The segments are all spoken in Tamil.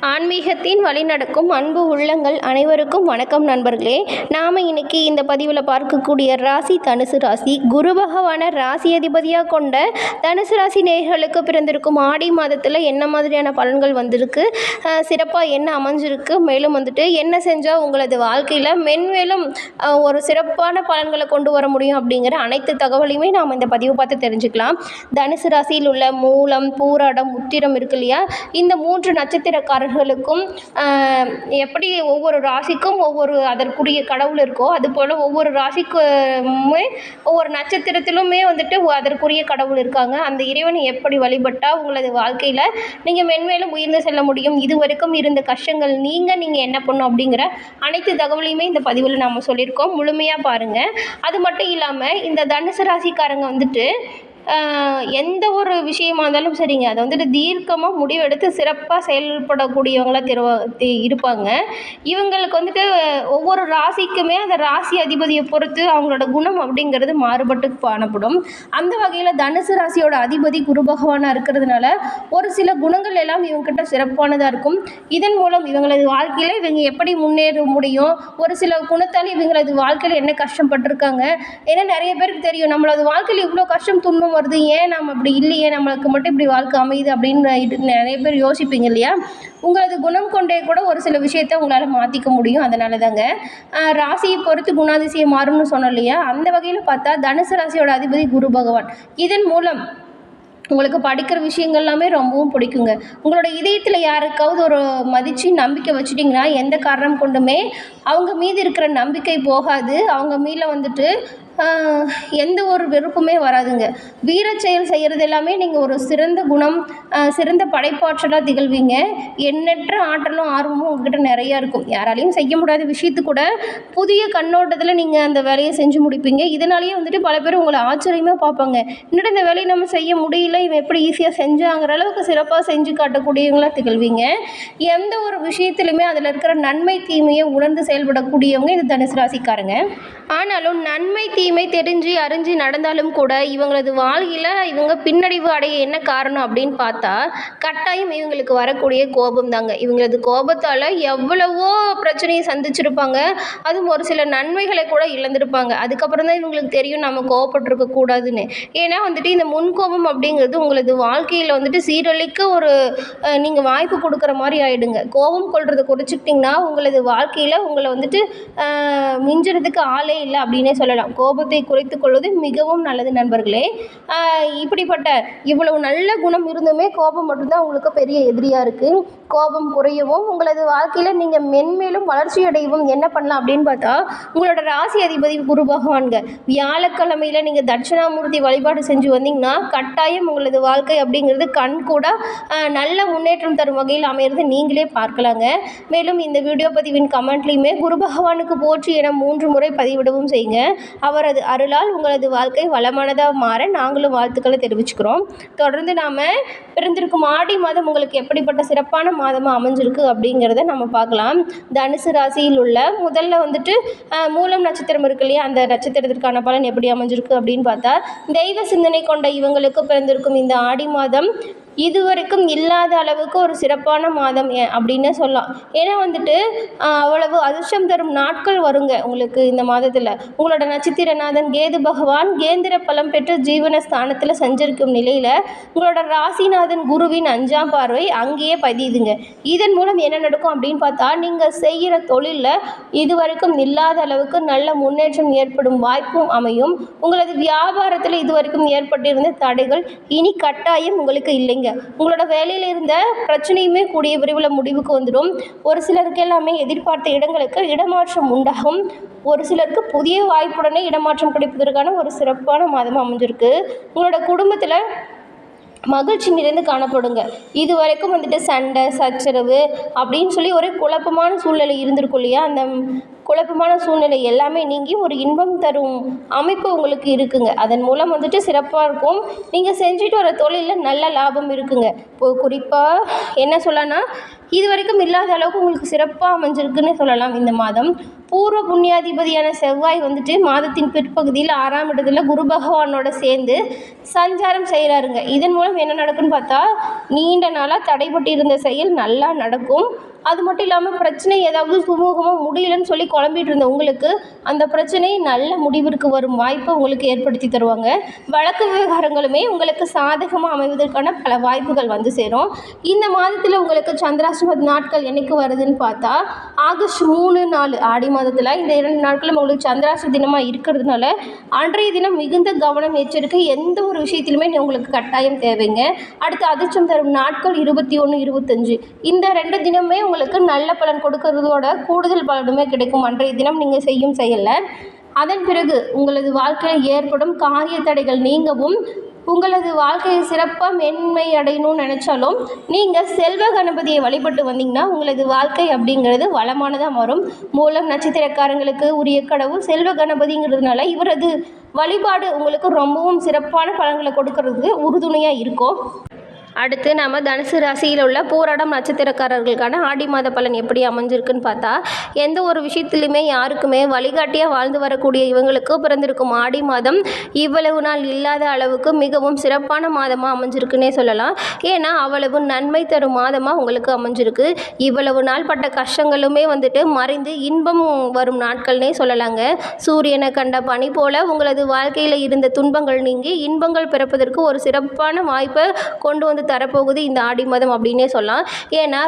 ஆன்மீகத்தின் வழிநடக்கும் அன்பு உள்ளங்கள் அனைவருக்கும் வணக்கம் நண்பர்களே. நாம் இன்னைக்கு இந்த பதிவில் பார்க்கக்கூடிய ராசி தனுசு ராசி. குரு பகவான ராசி அதிபதியாக கொண்ட தனுசு ராசி நேயர்களுக்கு பிறந்திருக்கும் ஆடி மாதத்தில் என்ன மாதிரியான பலன்கள் வந்திருக்கு, சிறப்பாக என்ன அமைஞ்சிருக்கு, மேலும் என்ன செஞ்சால் உங்களது வாழ்க்கையில் மென்மேலும் ஒரு சிறப்பான பலன்களை கொண்டு வர முடியும் அப்படிங்கிற அனைத்து தகவலையுமே நாம் இந்த பதிவு பார்த்து தெரிஞ்சுக்கலாம். தனுசு ராசியில் உள்ள மூலம், பூராடம், உத்திரம் இருக்கு இல்லையா, இந்த 3 நட்சத்திரக்காரர்களுக்கும் எப்படி ஒவ்வொரு ராசிக்கும் ஒவ்வொரு அதற்குரிய கடவுள் இருக்கோ, அதுபோல் ஒவ்வொரு ராசிக்குமே ஒவ்வொரு நட்சத்திரத்திலுமே அதற்குரிய கடவுள் இருக்காங்க. அந்த இறைவனை எப்படி வழிபட்டால் உங்களது வாழ்க்கையில் நீங்கள் மென்மேலும் உயர்ந்து செல்ல முடியும், இதுவரைக்கும் இருந்த கஷ்டங்கள் நீங்கள் என்ன பண்ணணும் அப்படிங்கிற அனைத்து தகவலையுமே இந்த பதிவில் நாம் சொல்லியிருக்கோம். முழுமையாக பாருங்கள். அது மட்டும் இல்லாமல் இந்த தனுசு ராசிக்காரங்க எந்த ஒரு விஷயமா இருந்தாலும் சரிங்க, அதை தீர்க்கமாக முடிவெடுத்து சிறப்பாக செயல்படக்கூடியவங்களாக இருப்பாங்க. இவங்களுக்கு ஒவ்வொரு ராசிக்குமே அந்த ராசி அதிபதியை பொறுத்து அவங்களோட குணம் அப்படிங்கிறது மாறுபட்டு காணப்படும். அந்த வகையில் தனுசு ராசியோட அதிபதி குரு பகவானாக இருக்கிறதுனால ஒரு சில குணங்கள் எல்லாம் இவங்ககிட்ட சிறப்பானதாக இருக்கும். இதன் மூலம் இவங்களது வாழ்க்கையில் இவங்க எப்படி முன்னேற முடியும், ஒரு சில குணத்தால் இவங்களது வாழ்க்கையில் என்ன கஷ்டப்பட்டிருக்காங்க, ஏன்னா நிறைய பேருக்கு தெரியும் நம்மளது வாழ்க்கையில் இவ்வளோ கஷ்டம் துன்பம் வருது, ஏன் நம்ம அப்படி இல்லையே, நம்மளுக்கு மட்டும் இப்படி வாழ்க்கை அமையுது அப்படின்னு நிறைய பேர் யோசிப்பீங்க இல்லையா. உங்களது குணம் கொண்டே கூட ஒரு சில விஷயத்தை உங்களால் மாற்றிக்க முடியும். அதனால தாங்க ராசியை பொறுத்து குணாதிசயம் மாறும்னு சொன்னோம் இல்லையா. அந்த வகையில் பார்த்தா தனுசு ராசியோட அதிபதி குரு பகவான். இதன் மூலம் உங்களுக்கு படிக்கிற விஷயங்கள் எல்லாமே ரொம்பவும் பிடிக்குங்க. உங்களோட இதயத்தில் யாருக்காவது ஒரு மதித்து நம்பிக்கை வச்சுட்டிங்கன்னா எந்த காரணம் கொண்டுமே அவங்க மீது இருக்கிற நம்பிக்கை போகாது. அவங்க மீது எந்த ஒரு வெறுப்புமே வராதுங்க. வீர செயல் செய்கிறது எல்லாமே நீங்கள் ஒரு சிறந்த குணம், சிறந்த படைப்பாற்றலாக திகழ்வீங்க. எண்ணற்ற ஆற்றலும் ஆர்வமும் உங்ககிட்ட நிறையா இருக்கும். யாராலையும் செய்ய முடியாத விஷயத்து கூட புதிய கண்ணோட்டத்தில் நீங்கள் அந்த வேலையை செஞ்சு முடிப்பீங்க. இதனாலேயே பல பேர் உங்களை ஆச்சரியமாக பார்ப்பாங்க, இன்னும் இந்த வேலையை நம்ம செய்ய முடியல, இவன் எப்படி ஈஸியாக செஞ்சாங்கிற அளவுக்கு சிறப்பாக செஞ்சு காட்டக்கூடியவங்களாக திகழ்வீங்க. எந்த ஒரு விஷயத்துலையுமே அதில் இருக்கிற நன்மை தீமையை உணர்ந்து செயல்படக்கூடியவங்க இந்த தனுசு ராசிக்காரங்க. ஆனாலும் நன்மை தீமை தெரிஞ்சு அறிஞ்சு நடந்தாலும் கூட இவங்களது வாழ்க்கையில் இவங்க பின்னடைவு அடைய என்ன காரணம் அப்படின்னு பார்த்தா கட்டாயம் இவங்களுக்கு வரக்கூடிய கோபம் தாங்க. இவங்களது கோபத்தால் எவ்வளவோ பிரச்சனையை சந்திச்சிருப்பாங்க. அதுவும் ஒரு சில நன்மைகளை கூட இழந்திருப்பாங்க. அதுக்கப்புறம் தான் இவங்களுக்கு தெரியும் நம்ம கோபப்பட்டிருக்க கூடாதுன்னு. ஏன்னா இந்த முன்கோபம் அப்படிங்கிறது உங்களது வாழ்க்கையில் சீரழிக்க ஒரு நீங்கள் வாய்ப்பு கொடுக்குற மாதிரி ஆகிடுங்க. கோபம் கொள்றதை குறைச்சிக்கிட்டிங்கன்னா உங்களது வாழ்க்கையில் உங்களை மிஞ்சுறதுக்கு ஆளே இல்லை அப்படின்னே சொல்லலாம். கோபத்தை குறைத்து கொள்வது மிகவும் நல்லது நண்பர்களே. இப்படிப்பட்ட இவ்வளவு நல்ல குணம் இருந்துமே கோபம் மட்டும்தான் உங்களுக்கு பெரிய எதிரியாக இருக்குது. கோபம் குறையவும் உங்களது வாழ்க்கையில் நீங்கள் மென்மேலும் வளர்ச்சி அடையவும் என்ன பண்ணலாம் அப்படின்னு பார்த்தா உங்களோட ராசி அதிபதி குரு பகவான்க வியாழக்கிழமையில் நீங்கள் தட்சிணாமூர்த்தி வழிபாடு செஞ்சு வந்தீங்கன்னா கட்டாயம் உங்களது வாழ்க்கை அப்படிங்கிறது கண் கூட நல்ல முன்னேற்றம் தரும் வகையில் அமையிறது நீங்களே பார்க்கலாங்க. மேலும் இந்த வீடியோ பதிவின் கமெண்ட்லேயுமே குரு பகவானுக்கு போற்றி என 3 முறை பதிவிடவும் செய்யுங்க. அவரது அருளால் உங்களது வாழ்க்கை வளமானதாக மாற நாங்களும் வாழ்த்துக்களை தெரிவிச்சுக்கிறோம். தொடர்ந்து நாம் பிறந்திருக்கும் ஆடி மாதம் உங்களுக்கு எப்படிப்பட்ட சிறப்பான மாதமாக அமைஞ்சிருக்கு அப்படிங்கிறத நம்ம பார்க்கலாம். தனுசு ராசியில் உள்ள முதல்ல மூலம் நட்சத்திரம் இருக்கு இல்லையா, அந்த நட்சத்திரத்திற்கான பலன் எப்படி அமைஞ்சிருக்கு அப்படின்னு பார்த்தா தெய்வ சிந்தனை கொண்ட இவங்களுக்கு பிறந்திருக்கும் இந்த ஆடி மாதம் இதுவரைக்கும் இல்லாத அளவுக்கு ஒரு சிறப்பான மாதம் அப்படின்னு சொல்லலாம். ஏன்னா அவ்வளவு அதிர்ஷ்டம் தரும் நாட்கள் வருங்க உங்களுக்கு இந்த மாதத்தில். உங்களோட நட்சத்திரநாதன் கேது பகவான் கேந்திர பலம் பெற்று ஜீவன ஸ்தானத்தில் சஞ்சரிக்கும் நிலையில் உங்களோட ராசிநாதன் குருவின் 5ஆம் பார்வை அங்கேயே பதியுதுங்க. இதன் மூலம் என்ன நடக்கும் அப்படின்னு பார்த்தா நீங்கள் செய்கிற தொழிலில் இதுவரைக்கும் இல்லாத அளவுக்கு நல்ல முன்னேற்றம் ஏற்படும் வாய்ப்பும் அமையும். உங்களது வியாபாரத்தில் இதுவரைக்கும் ஏற்பட்டிருந்த தடைகள் இனி கட்டாயம் உங்களுக்கு இல்லைங்க. உங்களோட வேலையில் இருந்த பிரச்சனையுமே கூடிய விரைவில் முடிவுக்கு வந்துடும். ஒரு சிலருக்கு எல்லாமே எதிர்பார்த்த இடங்களுக்கு இடமாற்றம் உண்டாகும். ஒரு சிலருக்கு புதிய வாய்ப்புடனே இடமாற்றம் கிடைப்பதற்கான ஒரு சிறப்பான மாதமாக அமைஞ்சிருக்கு. உங்களோட குடும்பத்தில் மகிழ்ச்சி நிறைந்து காணப்படுங்க. இது வரைக்கும் சண்டை சச்சரவு அப்படின்னு சொல்லி ஒரு குழப்பமான சூழ்நிலை இருந்திருக்கும் இல்லையா, அந்த குழப்பமான சூழ்நிலை எல்லாமே நீங்கி ஒரு இன்பம் தரும் அமைப்பு உங்களுக்கு இருக்குங்க. அதன் மூலம் சிறப்பாக இருக்கும். நீங்கள் செஞ்சுட்டு வர தொழிலில் நல்ல லாபம் இருக்குங்க. இப்போ குறிப்பாக என்ன சொல்லனா இது வரைக்கும் இல்லாத அளவுக்கு உங்களுக்கு சிறப்பாக அமைஞ்சிருக்குன்னு சொல்லலாம். இந்த மாதம் பூர்வ புண்ணியாதிபதியான செவ்வாய் வந்துட்டு மாதத்தின் பிற்பகுதியில் 6ஆம் இடத்துல குரு பகவானோட சேர்ந்து சஞ்சாரம் செய்கிறாருங்க. இதன் மூலம் என்ன நடக்குன்னு பார்த்தா, நீண்ட நாளாக தடைபட்டு இருந்த செயல் நல்லா நடக்கும். அது மட்டும் இல்லாமல் பிரச்சனை ஏதாவது சுமூகமாக முடியலன்னு சொல்லி குழம்பிட்டு இருந்த உங்களுக்கு அந்த பிரச்சனை நல்ல முடிவிற்கு வரும் வாய்ப்பை உங்களுக்கு ஏற்படுத்தி தருவாங்க. வழக்கு விவகாரங்களுமே உங்களுக்கு சாதகமாக அமைவதற்கான பல வாய்ப்புகள் வந்து சேரும். இந்த மாதத்தில் உங்களுக்கு சந்திராஷ்டம நாட்கள் என்னைக்கு வருதுன்னு பார்த்தா, ஆகஸ்ட் 3, 4 ஆடி மாதத்தில் இந்த 2 நாட்களும் உங்களுக்கு சந்திராஷ்டம தினமாக இருக்கிறதுனால அன்றைய தினம் மிகுந்த கவனம் எச்சரிக்கை எந்த ஒரு விஷயத்திலுமே உங்களுக்கு கட்டாயம் தேவைங்க. அடுத்து அதிர்ஷ்டம் தரும் நாட்கள் 21, 25 இந்த 2 தினமே உங்களுக்கு நல்ல பலன் கொடுக்கறதோட கூடுதல் பலனுமே கிடைக்கும் அன்றைய தினம் நீங்கள் செய்யும் செயலில். அதன் பிறகு உங்களது வாழ்க்கையில் ஏற்படும் காரிய தடைகள் நீங்கவும் உங்களது வாழ்க்கையை சிறப்பாக மென்மை அடையணும்னு நினச்சாலும் நீங்கள் செல்வ கணபதியை வழிபட்டு வந்தீங்கன்னா உங்களது வாழ்க்கை அப்படிங்கிறது வளமானதாக மாறும். மூலம் நட்சத்திரக்காரங்களுக்கு உரிய கடவுள் செல்வ கணபதிங்கிறதுனால இவரது வழிபாடு உங்களுக்கு ரொம்பவும் சிறப்பான பலன்களை கொடுக்கறதுக்கு உறுதுணையாக இருக்கும். அடுத்து நம்ம தனுசு ராசியில் உள்ள பூராடம் நட்சத்திரக்காரர்களுக்கான ஆடி மாத பலன் எப்படி அமைஞ்சிருக்குன்னு பார்த்தா, எந்த ஒரு விஷயத்துலையுமே யாருக்குமே வழிகாட்டியாக வாழ்ந்து வரக்கூடிய இவங்களுக்கு பிறந்திருக்கும் ஆடி மாதம் இவ்வளவு நாள் இல்லாத அளவுக்கு மிகவும் சிறப்பான மாதமாக அமைஞ்சிருக்குன்னே சொல்லலாம். ஏன்னா அவ்வளவு நன்மை தரும் மாதமாக உங்களுக்கு அமைஞ்சிருக்கு. இவ்வளவு நாள் பட்ட கஷ்டங்களுமே வந்துட்டு மறைந்து இன்பம் வரும் நாட்கள்னே சொல்லலாங்க. சூரியனை கண்ட பனி போல உங்களது வாழ்க்கையில் இருந்த துன்பங்கள் நீங்கி இன்பங்கள் பிறப்பதற்கு ஒரு சிறப்பான வாய்ப்பை கொண்டு வந்து தரப்போகுது இந்த ஆடி மாதம் அப்படின்னே சொல்லலாம். ஏன்னா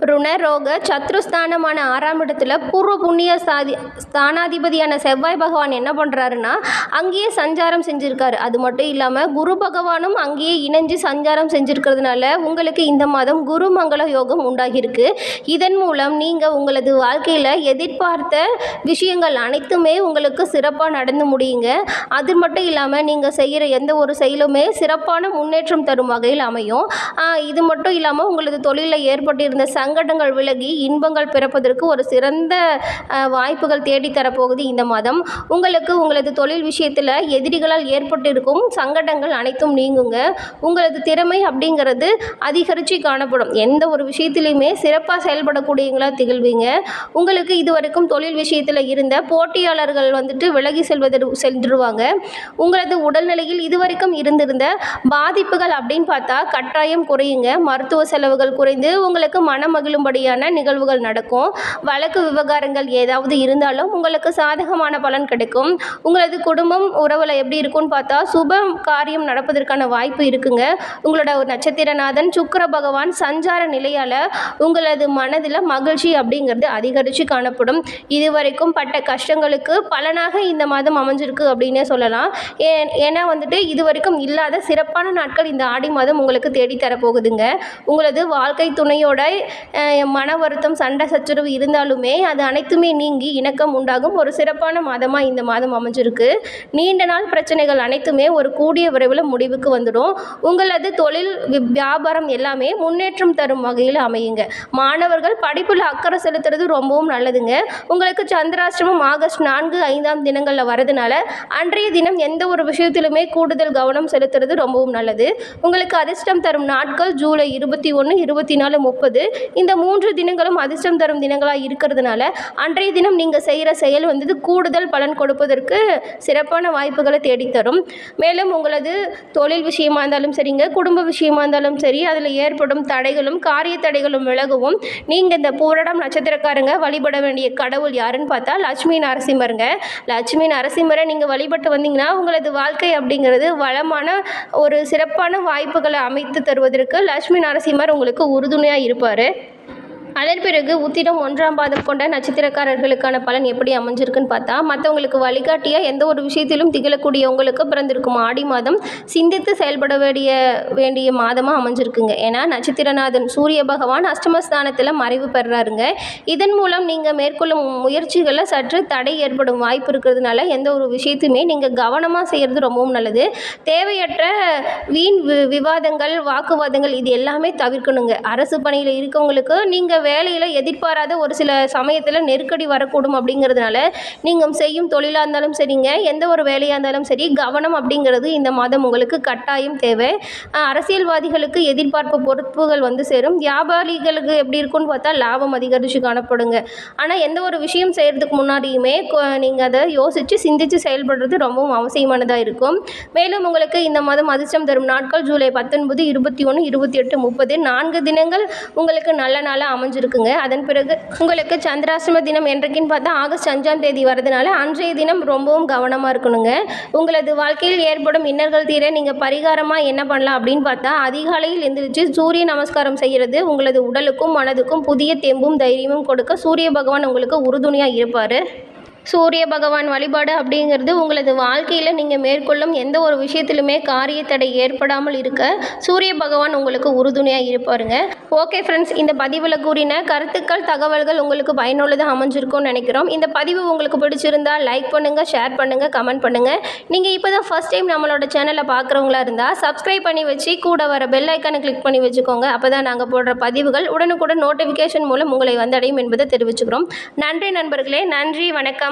ருணரோக சத்ருஸ்தானமான 6ஆம் இடத்துல பூர்வ புண்ணிய ஸ்தானாதிபதியான செவ்வாய் பகவான் என்ன பண்ணுறாருன்னா அங்கேயே சஞ்சாரம் செஞ்சுருக்காரு. அது மட்டும் இல்லாமல் குரு பகவானும் அங்கேயே இணைஞ்சு சஞ்சாரம் செஞ்சுருக்கிறதுனால உங்களுக்கு இந்த மாதம் குரு மங்கள யோகம் உண்டாகியிருக்கு. இதன் மூலம் நீங்கள் உங்களது வாழ்க்கையில் எதிர்பார்த்த விஷயங்கள் அனைத்துமே உங்களுக்கு சிறப்பாக நடந்து முடியுங்க. அது மட்டும் இல்லாமல் நீங்கள் செய்கிற எந்த ஒரு செயலுமே சிறப்பான முன்னேற்றம் தரும் வகையில் அமையும். இது மட்டும் இல்லாமல் உங்களது தொழிலில் ஏற்பட்டிருந்த சங்கடங்கள் விலகி இன்பங்கள் பிறப்பதற்கு ஒரு சிறந்த வாய்ப்புகள் தேடித்தரப்போகுது இந்த மாதம். உங்களுக்கு உங்களது தொழில் விஷயத்தில் எதிரிகளால் ஏற்பட்டிருக்கும் சங்கடங்கள் அனைத்தும் நீங்குங்க. உங்களது திறமை அப்படிங்கிறது அதிகரித்து காணப்படும். எந்த ஒரு விஷயத்திலையுமே சிறப்பாக செயல்படக்கூடியவங்களாக திகழ்வீங்க. உங்களுக்கு இதுவரைக்கும் தொழில் விஷயத்தில் இருந்த போட்டியாளர்கள் வந்துட்டு விலகி சென்றுருவாங்க. உங்களது உடல்நிலையில் இதுவரைக்கும் இருந்திருந்த பாதிப்புகள் அப்படின்னு பார்த்தா கட்டாயம் குறையுங்க. மருத்துவ செலவுகள் குறைந்து உங்களுக்கு மகிழும்படியான நிகழ்வுகள் நடக்கும். வழக்கு விவகாரங்கள் ஏதாவது இருந்தாலும் உங்களுக்கு சாதகமான பலன் கிடைக்கும். உங்களது குடும்பம் உறவுல எப்படி இருக்கும்னு பார்த்தா சுப காரியம் நடப்பதற்கான வாய்ப்பு இருக்குங்க. உங்களோட ஒரு நட்சத்திரநாதன் சுக்கிர பகவான் சஞ்சார நிலையால் உங்களது மனதில் மகிழ்ச்சி அப்படிங்கிறது அதிகரித்து காணப்படும். இதுவரைக்கும் பட்ட கஷ்டங்களுக்கு பலனாக இந்த மாதம் அமைஞ்சிருக்கு அப்படின்னே சொல்லலாம். ஏன்னா வந்துட்டு இதுவரைக்கும் இல்லாத சிறப்பான நாட்கள் இந்த ஆடி மாதம் உங்களுக்கு தேடித்தரப்போகுதுங்க. உங்களது வாழ்க்கை துணையோட மன வருத்தம் சண்டை சச்சரவு இருந்தாலுமே அது அனைத்துமே நீங்கி இணக்கம் உண்டாகும் ஒரு சிறப்பான மாதமாக இந்த மாதம் அமைஞ்சிருக்கு. நீண்ட நாள் பிரச்சனைகள் அனைத்துமே ஒரு கூடிய விரைவில் முடிவுக்கு வந்துடும். உங்களது தொழில் வியாபாரம் எல்லாமே முன்னேற்றம் தரும் வகையில் அமையுங்க. மாணவர்கள் படிப்பில் அக்கறை செலுத்துறது ரொம்பவும் நல்லதுங்க. உங்களுக்கு சந்திராஷ்டமம் ஆகஸ்ட் 4, 5ஆம் தினங்களில் வரதுனால அன்றைய தினம் எந்த ஒரு விஷயத்திலுமே கூடுதல் கவனம் செலுத்துறது ரொம்பவும் நல்லது. உங்களுக்கு அதிர்ஷ்டம் தரும் நாட்கள் ஜூலை 21, 24, 30 இந்த 3 தினங்களும் அதிர்ஷ்டம் தரும் தினங்களாக இருக்கிறதுனால அன்றைய தினம் நீங்கள் செய்கிற செயல் வந்து கூடுதல் பலன் கொடுப்பதற்கு சிறப்பான வாய்ப்புகளை தேடித்தரும். மேலும் உங்களது தொழில் விஷயமா இருந்தாலும் சரிங்க, குடும்ப விஷயமா இருந்தாலும் சரி, அதில் ஏற்படும் தடைகளும் காரிய தடைகளும் விலகவும் நீங்கள் இந்த பூரடம் நட்சத்திரக்காரங்க வழிபட வேண்டிய கடவுள் யாருன்னு பார்த்தா லட்சுமி நரசிம்மருங்க. லட்சுமி நரசிம்மரை நீங்கள் வழிபட்டு வந்தீங்கன்னா உங்களது வாழ்க்கை அப்படிங்கிறது வளமான ஒரு சிறப்பான வாய்ப்புகளை அமைத்து தருவதற்கு லட்சுமி நரசிம்மர் உங்களுக்கு உறுதுணையாக இருப்பார். அதன் பிறகு உத்திரம் 1ஆம் பாதம் கொண்ட நட்சத்திரக்காரர்களுக்கான பலன் எப்படி அமைஞ்சிருக்குன்னு பார்த்தா, மற்றவங்களுக்கு வழிகாட்டியாக எந்த ஒரு விஷயத்திலும் திகழக்கூடிய உங்களுக்கு பிறந்திருக்கும் ஆடி மாதம் சிந்தித்து செயல்பட வேண்டிய மாதமாக அமைஞ்சிருக்குங்க. ஏன்னா நட்சத்திரநாதன் சூரிய பகவான் அஷ்டமஸ்தானத்தில் மறைவு பெறாருங்க. இதன் மூலம் நீங்கள் மேற்கொள்ளும் முயற்சிகளில் சற்று தடை ஏற்படும் வாய்ப்பு இருக்கிறதுனால எந்த ஒரு விஷயத்தையுமே நீங்கள் கவனமாக செய்கிறது ரொம்பவும் நல்லது. தேவையற்ற வீண் விவாதங்கள் வாக்குவாதங்கள் இது எல்லாமே தவிர்க்கணுங்க. அரசு பணியில் இருக்கவங்களுக்கு நீங்கள் வேலையில் எதிர்பாராத ஒரு சில சமயத்தில் நெருக்கடி வரக்கூடும் அப்படிங்கிறதுனால நீங்கள் செய்யும் தொழிலாக இருந்தாலும் சரிங்க, எந்த ஒரு வேலையாக இருந்தாலும் சரி, கவனம் அப்படிங்கிறது இந்த மாதம் உங்களுக்கு கட்டாயம் தேவை. அரசியல்வாதிகளுக்கு எதிர்பார்ப்பு பொறுப்புகள் வந்து சேரும். வியாபாரிகளுக்கு எப்படி இருக்குன்னு பார்த்தா லாபம் அதிகரித்து காணப்படுங்க. ஆனால் எந்த ஒரு விஷயம் செய்கிறதுக்கு முன்னாடியுமே நீங்கள் அதை யோசித்து சிந்தித்து செயல்படுறது ரொம்பவும் அவசியமானதாக இருக்கும். மேலும் உங்களுக்கு இந்த மாதம் அதிர்ஷ்டம் தரும் நாட்கள் ஜூலை 19, 21, 28, 30 4 தினங்கள் உங்களுக்கு நல்ல நாளாக அமைஞ்சிருக்குங்க. அதன் பிறகு உங்களுக்கு சந்திராசிரம தினம் என்றைக்குன்னு பார்த்தா ஆகஸ்ட் 5ஆம் தேதி வரதுனால அன்றைய தினம் ரொம்பவும் கவனமாக இருக்கணுங்க. உங்களது வாழ்க்கையில் ஏற்படும் இன்னல்கள் தீர நீங்கள் பரிகாரமாக என்ன பண்ணலாம் அப்படின்னு பார்த்தா, அதிகாலையில் எந்திரிச்சு சூரிய நமஸ்காரம் செய்கிறது உங்களது உடலுக்கும் மனதுக்கும் புதிய தெம்பும் தைரியமும் கொடுக்க சூரிய பகவான் உங்களுக்கு உறுதுணையாக இருப்பார். சூரிய பகவான் வழிபாடு அப்படிங்கிறது உங்களது வாழ்க்கையில் நீங்கள் மேற்கொள்ளும் எந்த ஒரு விஷயத்திலுமே காரிய தடை ஏற்படாமல் இருக்க சூரிய பகவான் உங்களுக்கு உறுதுணையாக இருப்பாருங்க. ஓகே ஃப்ரெண்ட்ஸ், இந்த பதிவில் கூறின கருத்துக்கள் தகவல்கள் உங்களுக்கு பயனுள்ளதாக அமைஞ்சிருக்கும்னு நினைக்கிறோம். இந்த பதிவு உங்களுக்கு பிடிச்சிருந்தால் லைக் பண்ணுங்கள், ஷேர் பண்ணுங்கள், கமெண்ட் பண்ணுங்கள். நீங்கள் இப்போ தான் ஃபஸ்ட் டைம் நம்மளோட சேனலை பார்க்குறவங்களா இருந்தால் சப்ஸ்கிரைப் பண்ணி வச்சு கூட வர பெல் ஐக்கானை கிளிக் பண்ணி வச்சுக்கோங்க. அப்போ தான் நாங்கள் போடுற பதிவுகள் உடனுக்குடன் நோட்டிஃபிகேஷன் மூலம் உங்களை வந்தடையும் என்பதை தெரிவிச்சுக்கிறோம். நன்றி நண்பர்களே, நன்றி, வணக்கம்.